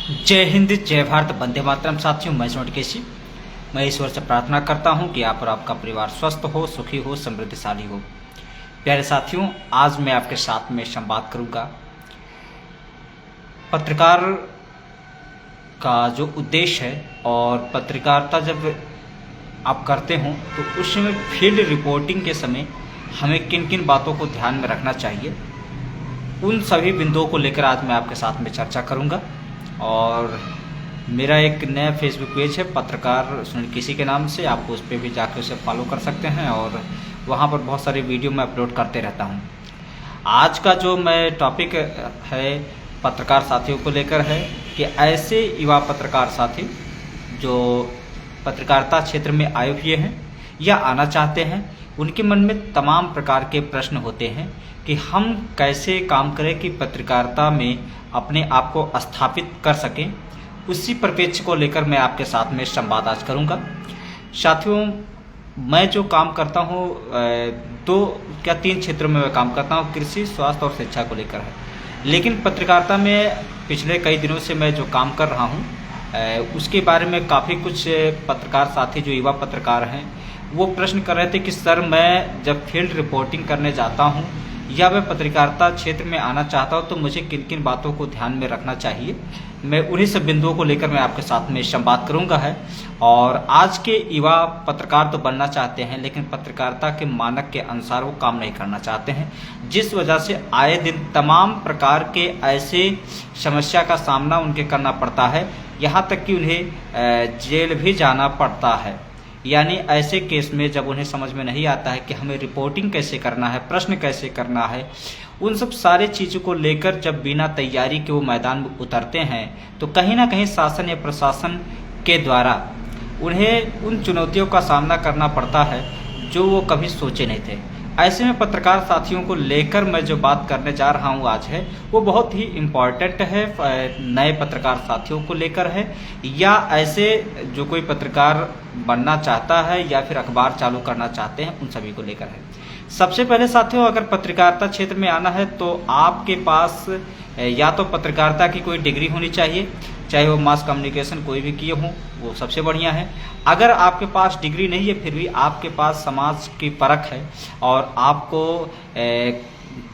जय हिंद, जय भारत, वंदे मातरम। साथियों, मैं केसी। मैं ईश्वर से प्रार्थना करता हूं कि आप और आपका परिवार स्वस्थ हो, सुखी हो, समृद्धशाली हो। प्यारे साथियों, आज मैं आपके साथ में संवाद करूंगा पत्रकार का जो उद्देश्य है और पत्रकारिता जब आप करते हो तो उस समय फील्ड रिपोर्टिंग के समय हमें किन किन बातों को ध्यान में रखना चाहिए, उन सभी बिंदुओं को लेकर आज मैं आपके साथ में चर्चा करूंगा। और मेरा एक नया फेसबुक पेज है पत्रकार सुनील केसी के नाम से, आप उस पर भी जाकर उसे फॉलो कर सकते हैं और वहाँ पर बहुत सारे वीडियो मैं अपलोड करते रहता हूँ। आज का जो मैं टॉपिक है पत्रकार साथियों को लेकर है कि ऐसे युवा पत्रकार साथी जो पत्रकारिता क्षेत्र में आए हुए हैं या आना चाहते हैं, उनके मन में तमाम प्रकार के प्रश्न होते हैं कि हम कैसे काम करें कि पत्रकारिता में अपने आप को स्थापित कर सकें। उसी परिप्रेक्ष्य को लेकर मैं आपके साथ में संवाद आज करूँगा। साथियों, मैं जो काम करता हूँ तीन क्षेत्रों में मैं काम करता हूँ, कृषि, स्वास्थ्य और शिक्षा को लेकर है। लेकिन पत्रकारिता में पिछले कई दिनों से मैं जो काम कर रहा हूँ उसके बारे में काफ़ी कुछ पत्रकार साथी जो युवा पत्रकार हैं वो प्रश्न कर रहे थे कि सर, मैं जब फील्ड रिपोर्टिंग करने जाता हूँ या मैं पत्रकारिता क्षेत्र में आना चाहता हूँ तो मुझे किन किन बातों को ध्यान में रखना चाहिए। मैं उन्हीं सब बिंदुओं को लेकर मैं आपके साथ में संवाद करूँगा है। और आज के युवा पत्रकार तो बनना चाहते हैं लेकिन पत्रकारिता के मानक के अनुसार वो काम नहीं करना चाहते हैं, जिस वजह से आए दिन तमाम प्रकार के ऐसे समस्या का सामना उनके करना पड़ता है, यहाँ तक कि उन्हें जेल भी जाना पड़ता है। यानी ऐसे केस में जब उन्हें समझ में नहीं आता है कि हमें रिपोर्टिंग कैसे करना है, प्रश्न कैसे करना है, उन सब सारे चीज़ों को लेकर जब बिना तैयारी के वो मैदान में उतरते हैं तो कहीं ना कहीं शासन या प्रशासन के द्वारा उन्हें उन चुनौतियों का सामना करना पड़ता है जो वो कभी सोचे नहीं थे। ऐसे में पत्रकार साथियों को लेकर मैं जो बात करने जा रहा हूँ आज है वो बहुत ही इम्पॉर्टेंट है। नए पत्रकार साथियों को लेकर है या ऐसे जो कोई पत्रकार बनना चाहता है या फिर अखबार चालू करना चाहते हैं, उन सभी को लेकर है। सबसे पहले साथियों, अगर पत्रकारिता क्षेत्र में आना है तो आपके पास या तो पत्रकारिता की कोई डिग्री होनी चाहिए, चाहे वो मास कम्युनिकेशन कोई भी किए हों, वो सबसे बढ़िया है। अगर आपके पास डिग्री नहीं है फिर भी आपके पास समाज की परख है और आपको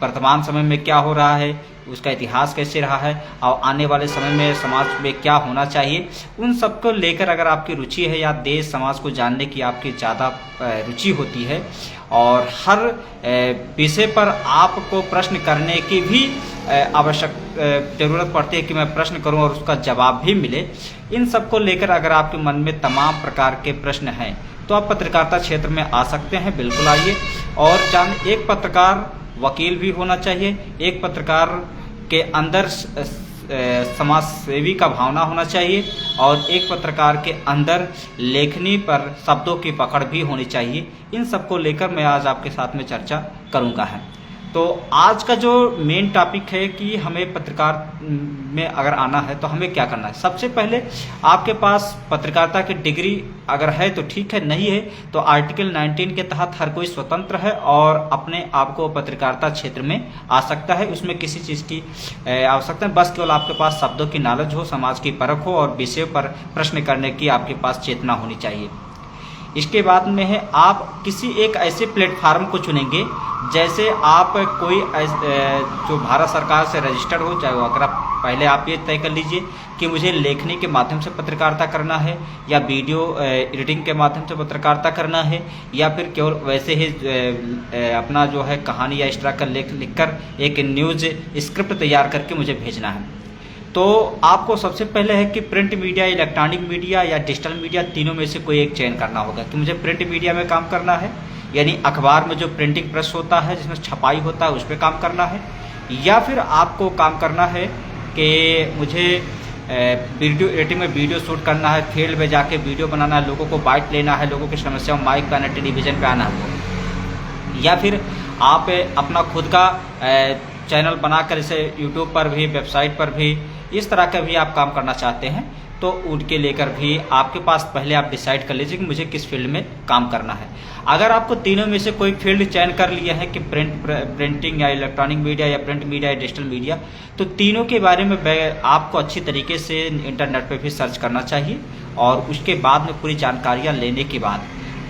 वर्तमान समय में क्या हो रहा है, उसका इतिहास कैसे रहा है और आने वाले समय में समाज में क्या होना चाहिए, उन सब को लेकर अगर आपकी रुचि है या देश समाज को जानने की आपकी ज़्यादा रुचि होती है और हर विषय पर आपको प्रश्न करने की भी आवश्यक ज़रूरत पड़ती है कि मैं प्रश्न करूं और उसका जवाब भी मिले, इन सब को लेकर अगर आपके मन में तमाम प्रकार के प्रश्न हैं तो आप पत्रकारिता क्षेत्र में आ सकते हैं। बिल्कुल आइए। और एक पत्रकार वकील भी होना चाहिए, एक पत्रकार के अंदर समाज सेवी का भावना होना चाहिए और एक पत्रकार के अंदर लेखनी पर शब्दों की पकड़ भी होनी चाहिए। इन सब को लेकर मैं आज आपके साथ में चर्चा करूंगा है। तो आज का जो मेन टॉपिक है कि हमें पत्रकार में अगर आना है तो हमें क्या करना है। सबसे पहले आपके पास पत्रकारिता की डिग्री अगर है तो ठीक है, नहीं है तो आर्टिकल 19 के तहत हर कोई स्वतंत्र है और अपने आप को पत्रकारिता क्षेत्र में आ सकता है। उसमें किसी चीज़ की आवश्यकता नहीं, बस केवल आपके पास शब्दों की नॉलेज हो, समाज की परख हो और विषय पर प्रश्न करने की आपके पास चेतना होनी चाहिए। इसके बाद में है आप किसी एक ऐसे प्लेटफार्म को चुनेंगे, जैसे आप कोई जो भारत सरकार से रजिस्टर्ड हो, चाहे वो अगर पहले आप ये तय कर लीजिए कि मुझे लेखनी के माध्यम से पत्रकारिता करना है या वीडियो एडिटिंग के माध्यम से पत्रकारिता करना है या फिर केवल वैसे ही अपना जो है कहानी या इस तरह का लेख लिखकर एक न्यूज़ स्क्रिप्ट तैयार करके मुझे भेजना है। तो आपको सबसे पहले है कि प्रिंट मीडिया, इलेक्ट्रॉनिक मीडिया या डिजिटल मीडिया, तीनों में से कोई एक चयन करना होगा कि मुझे प्रिंट मीडिया में काम करना है, यानी अखबार में जो प्रिंटिंग प्रेस होता है जिसमें छपाई होता है उस पर काम करना है, या फिर आपको काम करना है कि मुझे वीडियो एडिटिंग में वीडियो शूट करना है, फील्ड में जाके वीडियो बनाना है, लोगों को बाइट लेना है, लोगों की समस्याओं माइक पे आना, टेलीविज़न पे आना है, या फिर आप अपना खुद का चैनल बनाकर इसे यूट्यूब पर भी, वेबसाइट पर भी इस तरह का भी आप काम करना चाहते हैं तो उनके लेकर भी आपके पास पहले आप डिसाइड कर लीजिए कि मुझे किस फील्ड में काम करना है। अगर आपको तीनों में से कोई फील्ड चयन कर लिया है कि प्रिंटिंग या इलेक्ट्रॉनिक मीडिया या प्रिंट मीडिया या डिजिटल मीडिया, तो तीनों के बारे में आपको अच्छी तरीके से इंटरनेट पर भी सर्च करना चाहिए और उसके बाद में पूरी जानकारियाँ लेने के बाद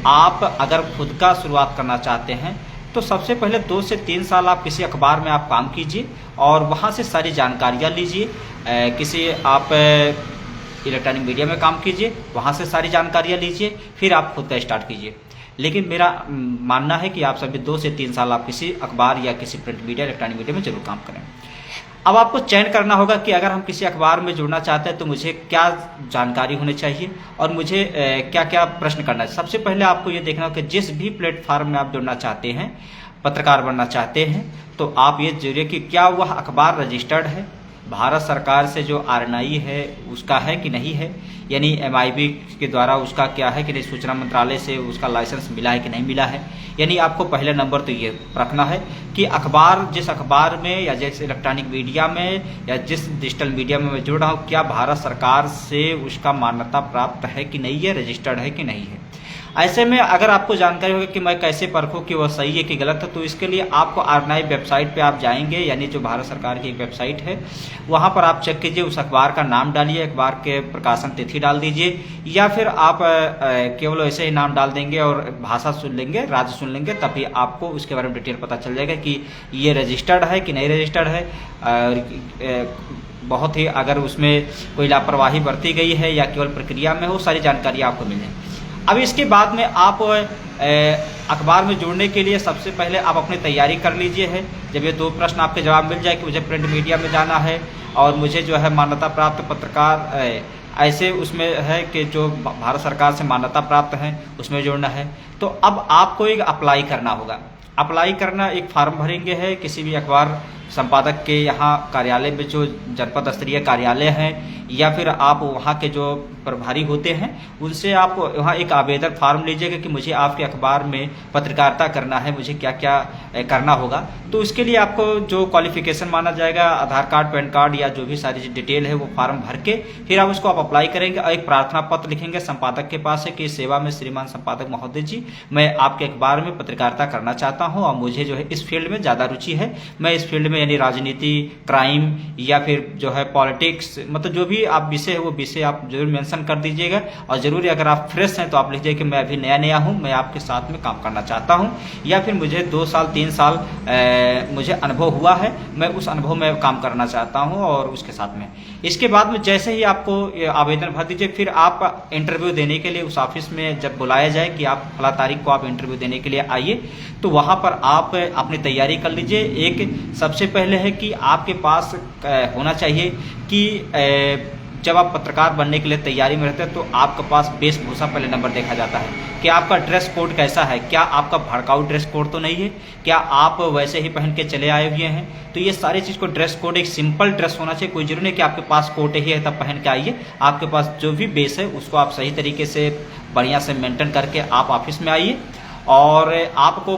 आप अगर खुद का शुरुआत करना चाहते हैं तो सबसे पहले 2 से 3 साल आप किसी अखबार में आप काम कीजिए और वहाँ से सारी जानकारियाँ लीजिए। किसी आप इलेक्ट्रॉनिक मीडिया में काम कीजिए, वहाँ से सारी जानकारियाँ लीजिए, फिर आप खुद का स्टार्ट कीजिए। लेकिन मेरा मानना है कि आप सभी 2 से 3 साल आप किसी अखबार या किसी प्रिंट मीडिया इलेक्ट्रॉनिक मीडिया में जरूर काम करें। अब आपको चयन करना होगा कि अगर हम किसी अखबार में जुड़ना चाहते हैं तो मुझे क्या जानकारी होनी चाहिए और मुझे क्या क्या प्रश्न करना है। सबसे पहले आपको ये देखना होगा कि जिस भी प्लेटफार्म में आप जुड़ना चाहते हैं, पत्रकार बनना चाहते हैं, तो आप ये जरूर कि क्या वह अखबार रजिस्टर्ड है, भारत सरकार से जो RNI है उसका है कि नहीं है, यानी MIB के द्वारा उसका क्या है कि नहीं, सूचना मंत्रालय से उसका लाइसेंस मिला है कि नहीं मिला है। यानी आपको पहले नंबर तो ये रखना है कि अखबार, जिस अखबार में या जिस इलेक्ट्रॉनिक मीडिया में या जिस डिजिटल मीडिया में मैं जुड़ रहा हूँ, क्या भारत सरकार से उसका मान्यता प्राप्त है कि नहीं है, रजिस्टर्ड है कि नहीं है। ऐसे में अगर आपको जानकारी होगी कि मैं कैसे परखूं कि वह सही है कि गलत है, तो इसके लिए आपको RNI वेबसाइट पे आप जाएंगे, यानी जो भारत सरकार की एक वेबसाइट है, वहां पर आप चेक कीजिए, उस अखबार का नाम डालिए, अखबार के प्रकाशन तिथि डाल दीजिए, या फिर आप केवल ऐसे ही नाम डाल देंगे और भाषा सुन लेंगे, राज्य सुन लेंगे, तभी आपको उसके बारे में डिटेल पता चल जाएगा कि ये रजिस्टर्ड है कि नहीं रजिस्टर्ड है। बहुत ही अगर उसमें कोई लापरवाही बरती गई है या केवल प्रक्रिया में हो, सारी जानकारी आपको मिल जाएगी। अब इसके बाद में आप अखबार में जुड़ने के लिए सबसे पहले आप अपनी तैयारी कर लीजिए है। जब ये 2 प्रश्न आपके जवाब मिल जाए कि मुझे प्रिंट मीडिया में जाना है और मुझे जो है मान्यता प्राप्त पत्रकार ऐसे उसमें है कि जो भारत सरकार से मान्यता प्राप्त है उसमें जुड़ना है, तो अब आपको एक अप्लाई करना होगा। अप्लाई करना, एक फॉर्म भरेंगे है किसी भी अखबार संपादक के यहाँ कार्यालय में, जो जनपद स्तरीय कार्यालय हैं, या फिर आप वहाँ के जो प्रभारी होते हैं उनसे आप वहाँ एक आवेदन फॉर्म लीजिएगा कि मुझे आपके अखबार में पत्रकारिता करना है, मुझे क्या क्या करना होगा। तो उसके लिए आपको जो क्वालिफिकेशन माना जाएगा, आधार कार्ड, पैन कार्ड या जो भी सारी डिटेल है वो फॉर्म भर के फिर आप उसको आप अप्लाई करेंगे और एक प्रार्थना पत्र लिखेंगे संपादक के पास है कि सेवा में श्रीमान संपादक महोदय जी, मैं आपके अखबार में पत्रकारिता करना चाहता हूँ और मुझे जो है इस फील्ड में ज़्यादा रुचि है। मैं इस फील्ड में यानी राजनीति, क्राइम या फिर जो है पॉलिटिक्स, मतलब जो भी आप विषय है वो विषय आप जरूर मेंशन कर दीजिएगा। और जरूर अगर आप फ्रेश हैं तो आप लिखिए कि मैं अभी नया हूँ, मैं आपके साथ में काम करना चाहता हूँ, या फिर मुझे 2 साल 3 साल मुझे अनुभव हुआ है, मैं उस अनुभव में काम करना चाहता हूँ और उसके साथ में। इसके बाद में जैसे ही आपको आवेदन भर दीजिए, फिर आप इंटरव्यू देने के लिए उस ऑफिस में जब बुलाया जाए कि आप फला तारीख को आप इंटरव्यू देने के लिए आइए, तो वहाँ पर आप अपनी तैयारी कर लीजिए। एक सबसे पहले है कि आपके पास होना चाहिए कि जब आप पत्रकार बनने के लिए तैयारी में रहते हैं तो आपके पास वेशभूषा पहले नंबर देखा जाता है कि आपका ड्रेस कोड कैसा है, क्या आपका भड़काऊ ड्रेस कोड तो नहीं है, क्या आप वैसे ही पहन के चले आए हुए हैं। तो ये सारी चीज़ को ड्रेस कोड एक सिंपल ड्रेस होना चाहिए, कोई जरूरी नहीं कि आपके पास कोट ही है तब पहन के आइए। आपके पास जो भी बेस है उसको आप सही तरीके से बढ़िया से मेंटेन करके आप ऑफिस में आइए, और आपको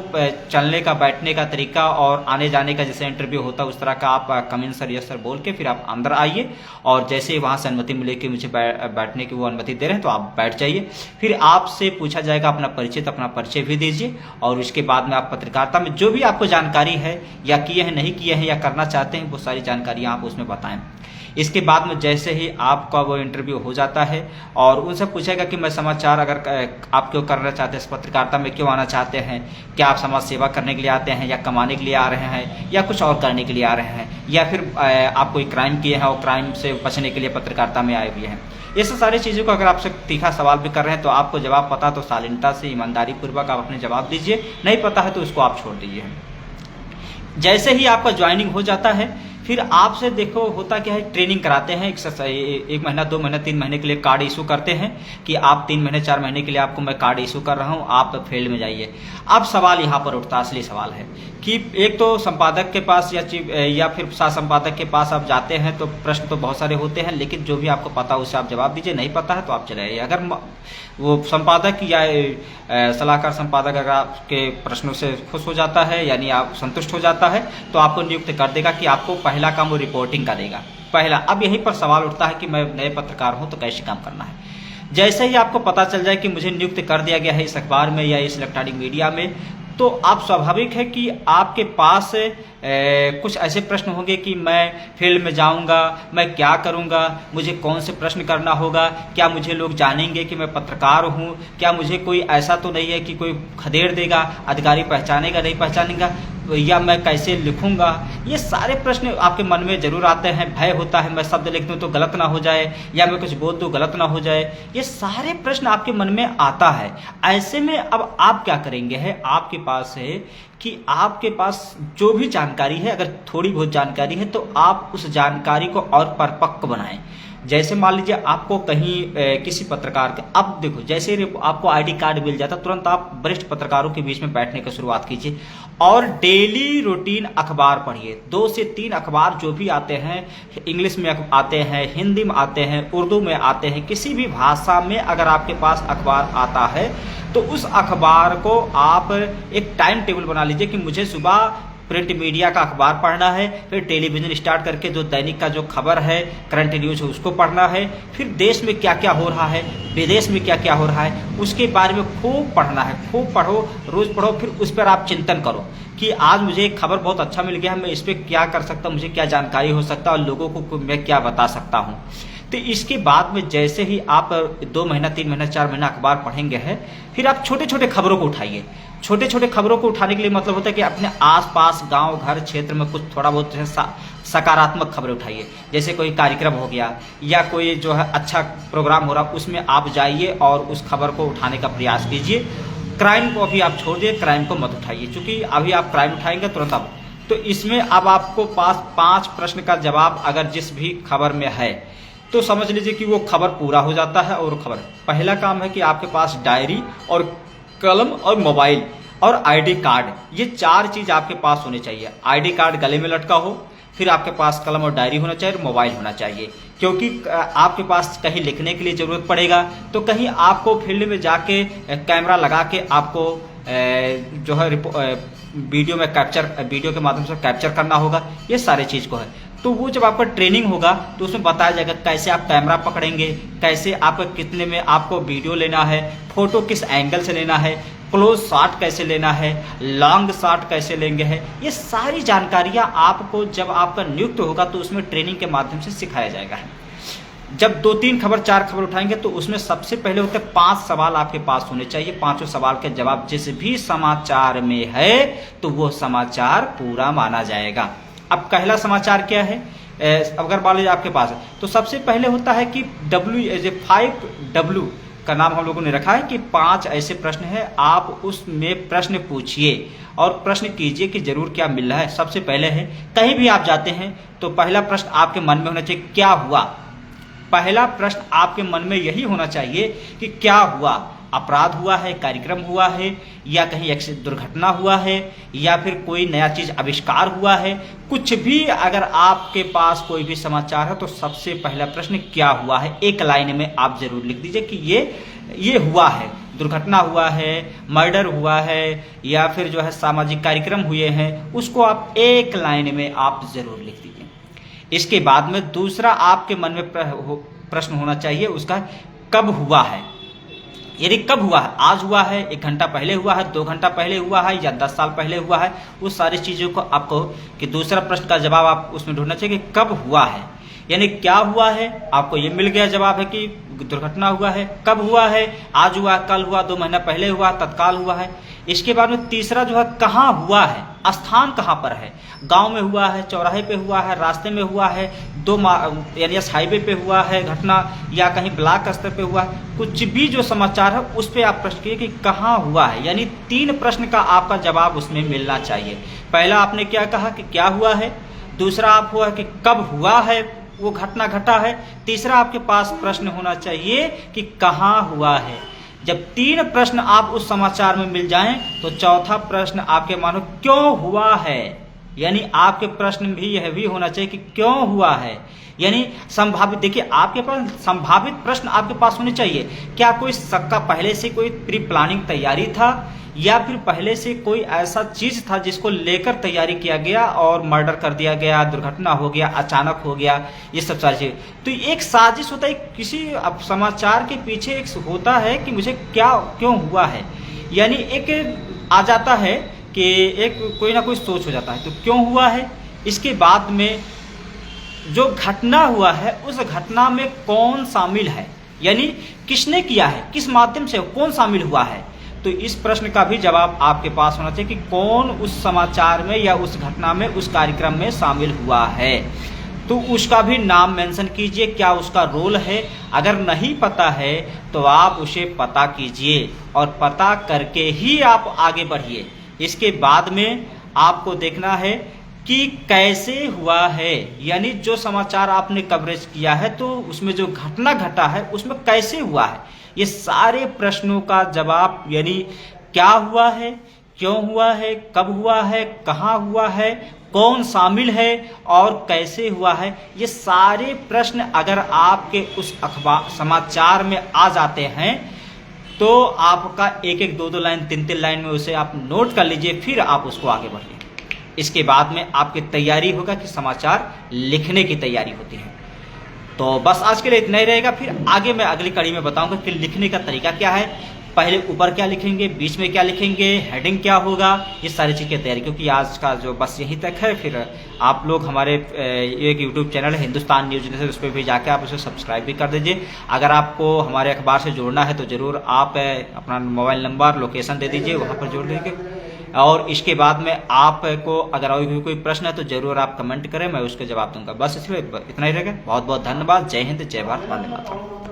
चलने का, बैठने का तरीका और आने जाने का जैसे इंटरव्यू होता है उस तरह का आप कम इन सर, यस सर बोल के फिर आप अंदर आइए, और जैसे ही वहाँ से अनुमति मिले कि मुझे बैठने की वो अनुमति दे रहे हैं तो आप बैठ जाइए। फिर आपसे पूछा जाएगा अपना परिचय, तो अपना परिचय भी दीजिए, और उसके बाद में आप पत्रकारिता में जो भी आपको जानकारी है या किए हैं, नहीं किए हैं या करना चाहते हैं, वो सारी जानकारियाँ आप उसमें बताएं। इसके बाद में जैसे ही आपका वो इंटरव्यू हो जाता है और उनसे पूछेगा कि मैं समाचार अगर आप क्यों करना चाहते हैं, पत्रकारिता में क्यों आना चाहते हैं, क्या आप समाज सेवा करने के लिए आते हैं या कमाने के लिए आ रहे हैं या कुछ और करने के लिए आ रहे हैं, या फिर आप कोई क्राइम किए हैं और क्राइम से बचने के लिए पत्रकारिता में आए हुए हैं। ये सब सारी चीज़ों को अगर आपसे तीखा सवाल भी कर रहे हैं तो आपको जवाब पता तो शालीनता से, ईमानदारी पूर्वक आप अपने जवाब दीजिए, नहीं पता है तो उसको आप छोड़ दीजिए। जैसे ही आपका ज्वाइनिंग हो जाता है फिर आपसे देखो होता क्या है, ट्रेनिंग कराते हैं, एक्सरसाइज 1 महीना 2 महीना 3 महीने के लिए कार्ड इशू करते हैं कि आप 3 महीने 4 महीने के लिए आपको मैं कार्ड इशू कर रहा हूं, आप फील्ड में जाइए। अब सवाल यहाँ पर उठता, असली सवाल है कि एक तो संपादक के पास या फिर सह संपादक के पास आप जाते हैं तो प्रश्न तो बहुत सारे होते हैं, लेकिन जो भी आपको पता उसे आप जवाब दीजिए, नहीं पता है तो आप चले आइए। अगर वो संपादक या सलाहकार संपादक अगर आपके प्रश्नों से खुश हो जाता है, यानी आप संतुष्ट हो जाता है, तो आपको नियुक्त कर देगा कि आपको पहला काम वो रिपोर्टिंग का देगा। पहला, अब यहीं पर सवाल उठता है कि मैं नए पत्रकार हूं तो कैसे काम करना है। जैसे ही आपको पता चल जाए कि मुझे नियुक्त कर दिया गया है इस अखबार में या इस इलेक्ट्रॉनिक मीडिया में, तो आप स्वाभाविक है कि आपके पास कुछ ऐसे प्रश्न होंगे कि मैं फील्ड में जाऊंगा, मैं क्या करूंगा, मुझे कौन से प्रश्न करना होगा, क्या मुझे लोग जानेंगे कि मैं पत्रकार हूं, क्या मुझे कोई ऐसा तो नहीं है कि कोई खदेड़ देगा, अधिकारी पहचानेगा नहीं पहचानेगा, या मैं कैसे लिखूंगा। ये सारे प्रश्न आपके मन में जरूर आते हैं। भय होता है मैं शब्द लिख दूं तो गलत ना हो जाए, या मैं कुछ बोल दूं गलत ना हो जाए। ये सारे प्रश्न आपके मन में आता है। ऐसे में अब आप क्या करेंगे है, आपके पास है कि आपके पास जो भी जानकारी है, अगर थोड़ी बहुत जानकारी है तो आप उस जानकारी को और परिपक्व बनाएं। जैसे मान लीजिए आपको कहीं किसी पत्रकार के, अब देखो जैसे आपको आईडी कार्ड मिल जाता तुरंत आप वरिष्ठ पत्रकारों के बीच में बैठने की शुरुआत कीजिए और डेली रूटीन अखबार पढ़िए। 2 से 3 अखबार जो भी आते हैं, इंग्लिश में आते हैं, हिंदी में आते हैं, उर्दू में आते हैं, किसी भी भाषा में अगर आपके पास अखबार आता है तो उस अखबार को आप एक टाइम टेबल बना लीजिए कि मुझे सुबह प्रिंट मीडिया का अखबार पढ़ना है, फिर टेलीविजन स्टार्ट करके जो दैनिक का जो खबर है, करंट न्यूज है उसको पढ़ना है, फिर देश में क्या क्या हो रहा है, विदेश में क्या क्या हो रहा है उसके बारे में खूब पढ़ना है। खूब पढ़ो, रोज पढ़ो, फिर उस पर आप चिंतन करो कि आज मुझे एक खबर बहुत अच्छा मिल गया है, मैं इस पर क्या कर सकता हूँ, मुझे क्या जानकारी हो सकता है और लोगों को मैं क्या बता सकता हूँ। तो इसके बाद में जैसे ही आप 2 महीना 3 महीना 4 महीना अखबार पढ़ेंगे है, फिर आप छोटे छोटे खबरों को उठाइए। छोटे छोटे खबरों को उठाने के लिए मतलब होता है कि अपने आसपास गांव घर क्षेत्र में कुछ थोड़ा बहुत सकारात्मक खबरें उठाइए। जैसे कोई कार्यक्रम हो गया या कोई जो है अच्छा प्रोग्राम हो रहा, उसमें आप जाइए और उस खबर को उठाने का प्रयास कीजिए। क्राइम को अभी आप छोड़ दिए, क्राइम को मत उठाइए, क्योंकि अभी आप क्राइम उठाएंगे तुरंत आप, तो इसमें अब आपको पास 5 प्रश्न का जवाब अगर जिस भी खबर में है तो समझ लीजिए कि वो खबर पूरा हो जाता है। और खबर, पहला काम है कि आपके पास डायरी और कलम और मोबाइल और आईडी कार्ड, ये 4 चीज आपके पास होने चाहिए। आईडी कार्ड गले में लटका हो, फिर आपके पास कलम और डायरी होना चाहिए, मोबाइल होना चाहिए, क्योंकि आपके पास कहीं लिखने के लिए जरूरत पड़ेगा, तो कहीं आपको फील्ड में जाके कैमरा लगा के आपको जो है वीडियो के माध्यम से कैप्चर करना होगा। ये सारे चीज को है, तो वो जब आपका ट्रेनिंग होगा तो उसमें बताया जाएगा कैसे आप कैमरा पकड़ेंगे, कैसे आपका कितने में आपको वीडियो लेना है, फोटो किस एंगल से लेना है, क्लोज शॉट कैसे लेना है, लॉन्ग शॉट कैसे लेंगे है। ये सारी जानकारियां आपको जब आपका नियुक्त होगा तो उसमें ट्रेनिंग के माध्यम से सिखाया जाएगा। जब 2-3 खबर 4 खबर उठाएंगे तो उसमें सबसे पहले होते 5 सवाल आपके पास होने चाहिए। 5 सवाल के जवाब जिस भी समाचार में है तो वो समाचार पूरा माना जाएगा। अब पहला समाचार क्या है, अगर मान लीजिए आपके पास है तो सबसे पहले होता है कि 5W का नाम हम लोगों ने रखा है कि 5 ऐसे प्रश्न हैं, आप उसमें प्रश्न पूछिए और प्रश्न कीजिए कि जरूर क्या मिल रहा है। सबसे पहले है, कहीं भी आप जाते हैं तो पहला प्रश्न आपके मन में होना चाहिए क्या हुआ। पहला प्रश्न आपके मन में यही होना चाहिए कि क्या हुआ, अपराध हुआ है, कार्यक्रम हुआ है, या कहीं दुर्घटना हुआ है, या फिर कोई नया चीज आविष्कार हुआ है। कुछ भी अगर आपके पास कोई भी समाचार है तो सबसे पहला प्रश्न क्या हुआ है, एक लाइन में आप जरूर लिख दीजिए कि ये हुआ है, दुर्घटना हुआ है, मर्डर हुआ है, या फिर जो है सामाजिक कार्यक्रम हुए हैं, उसको आप एक लाइन में आप जरूर लिख दीजिए। इसके बाद में दूसरा आपके मन में प्रश्न होना चाहिए उसका कब हुआ है। यदि कब हुआ है, आज हुआ है, 1 घंटा पहले हुआ है, 2 घंटा पहले हुआ है, या 10 साल पहले हुआ है, उस सारी चीजों को आपको कि दूसरा प्रश्न का जवाब आप उसमें ढूंढना चाहिए कि कब हुआ है, यानी क्या हुआ है। आपको ये मिल गया जवाब है कि दुर्घटना हुआ है, कब हुआ है, आज हुआ, कल हुआ, 2 महीना पहले हुआ, तत्काल हुआ है। इसके बाद में तीसरा जो है कहाँ हुआ है, स्थान कहाँ पर है, गांव में हुआ है, चौराहे पे हुआ है, रास्ते में हुआ है, यानी हाईवे पे हुआ है घटना, या कहीं ब्लॉक स्तर पे हुआ है। कुछ भी जो समाचार है उस पर आप प्रश्न कीजिए कि कहाँ हुआ है, यानी 3 प्रश्न का आपका जवाब उसमें मिलना चाहिए। पहला आपने क्या कहा कि क्या हुआ है, दूसरा आप हुआ कि कब हुआ है वो घटना घटा है, तीसरा आपके पास प्रश्न होना चाहिए कि कहाँ हुआ है। जब 3 प्रश्न आप उस समाचार में मिल जाएं तो चौथा प्रश्न आपके मानो क्यों हुआ है, यानी आपके प्रश्न भी यह भी होना चाहिए कि क्यों हुआ है, यानी संभावित, देखिए आपके पास संभावित प्रश्न आपके पास होने चाहिए। क्या कोई सबका पहले से कोई प्री प्लानिंग तैयारी था, या फिर पहले से कोई ऐसा चीज था जिसको लेकर तैयारी किया गया और मर्डर कर दिया गया, दुर्घटना हो गया, अचानक हो गया, ये सब सारी चीजें। तो एक साजिश होता है, किसी समाचार के पीछे एक होता है कि मुझे क्या क्यों हुआ है, यानी एक आ जाता है कि एक कोई ना कोई सोच हो जाता है, तो क्यों हुआ है, इसके बाद में जो घटना हुआ है उस घटना में कौन शामिल है, यानी किसने किया है, किस माध्यम से कौन शामिल हुआ है। तो इस प्रश्न का भी जवाब आपके पास होना चाहिए कि कौन उस समाचार में या उस घटना में, उस कार्यक्रम में शामिल हुआ है। तो उसका भी नाम मेंशन कीजिए, क्या उसका रोल है। अगर नहीं पता है तो आप उसे पता कीजिए और पता करके ही आप आगे बढ़िए। इसके बाद में आपको देखना है कि कैसे हुआ है, यानी जो समाचार आपने कवरेज किया है तो उसमें जो घटना घटा है उसमें कैसे हुआ है। ये सारे प्रश्नों का जवाब, यानी क्या हुआ है, क्यों हुआ है, कब हुआ है, कहाँ हुआ है, कौन शामिल है और कैसे हुआ है, ये सारे प्रश्न अगर आपके उस अखबार समाचार में आ जाते हैं तो आपका एक एक दो दो लाइन, तीन तीन लाइन में उसे आप नोट कर लीजिए, फिर आप उसको आगे बढ़िए। इसके बाद में आपकी तैयारी होगा कि समाचार लिखने की तैयारी होती है। तो बस आज के लिए इतना ही रहेगा, फिर आगे मैं अगली कड़ी में बताऊंगा कि लिखने का तरीका क्या है, पहले ऊपर क्या लिखेंगे, बीच में क्या लिखेंगे, हेडिंग क्या होगा, ये सारी चीज़ की तैयारी। क्योंकि आज का जो बस यहीं तक है, फिर आप लोग हमारे एक यूट्यूब चैनल है हिंदुस्तान न्यूज जैसे, उस पर भी जाके आप उसे सब्सक्राइब भी कर दीजिए। अगर आपको हमारे अखबार से जुड़ना है तो ज़रूर आप अपना मोबाइल नंबर, लोकेशन दे दीजिए, वहाँ पर जोड़ देंगे। और इसके बाद में आपको अगर और भी कोई प्रश्न है तो जरूर आप कमेंट करें, मैं उसका जवाब दूंगा। बस इसलिए इतना ही रहेगा। बहुत बहुत धन्यवाद। जय हिंद, जय भारत, वंदे मातरम।